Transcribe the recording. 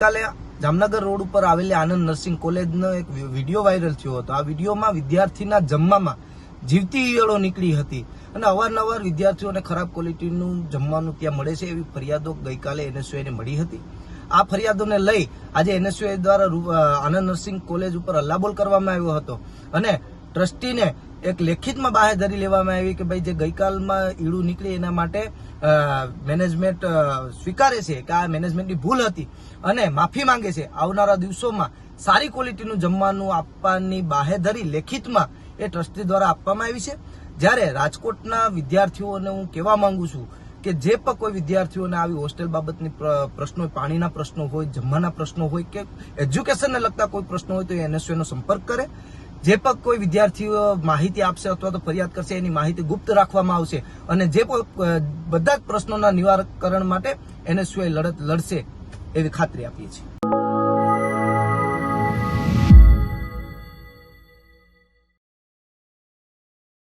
કાલે જામનગર રોડ ઉપર આવેલી આનંદ નર્સિંગ કોલેજનો એક વિડીયો વાયરલ થયો હતો। આ વિડીયોમાં વિદ્યાર્થીના જમવામાં જીવતી ઈયળો નીકળી હતી અને અવારનવાર વિદ્યાર્થીઓને ખરાબ ક્વોલિટીનું જમવાનું ત્યાં મળે છે એવી ફરિયાદો ગઈકાલે એનએસયુઆઈને મળી હતી। આ ફરિયાદોને લઈ આજે એનએસયુઆઈ દ્વારા આનંદ નર્સિંગ કોલેજ ઉપર હલ્લાબોલ કરવામાં આવ્યો હતો અને ટ્રસ્ટીને એક લેખિતમાં બાહેધરી લેવામાં આવી કે ભાઈ જે ગઈકાલમાં ઈળું નીકળી એના માટે મેનેજમેન્ટ સ્વીકારે છે કે આ મેનેજમેન્ટની ભૂલ હતી અને માફી માંગે છે। આવનારા દિવસોમાં સારી ક્વોલિટીનું જમવાનું આપવાની બાહેધરી લેખિતમાં એ ટ્રસ્ટી દ્વારા આપવામાં આવી છે। જ્યારે રાજકોટના વિદ્યાર્થીઓને હું કહેવા માંગુ છું કે જે પણ કોઈ વિદ્યાર્થીઓને આવી હોસ્ટેલ બાબતની પ્રશ્નો હોય, પાણીના પ્રશ્નો હોય, જમવાના પ્રશ્નો હોય કે એજ્યુકેશનને લગતા કોઈ પ્રશ્નો હોય તો એ એનએસયુનો સંપર્ક કરે। જે પણ કોઈ વિદ્યાર્થીઓ માહિતી આપશે અથવા તો ફરિયાદ કરશે એની માહિતી ગુપ્ત રાખવામાં આવશે અને જે બધા જ પ્રશ્નોના નિવારણ માટે એનએસયુઆઈ લડત લડશે એવી ખાતરી આપીએ છીએ।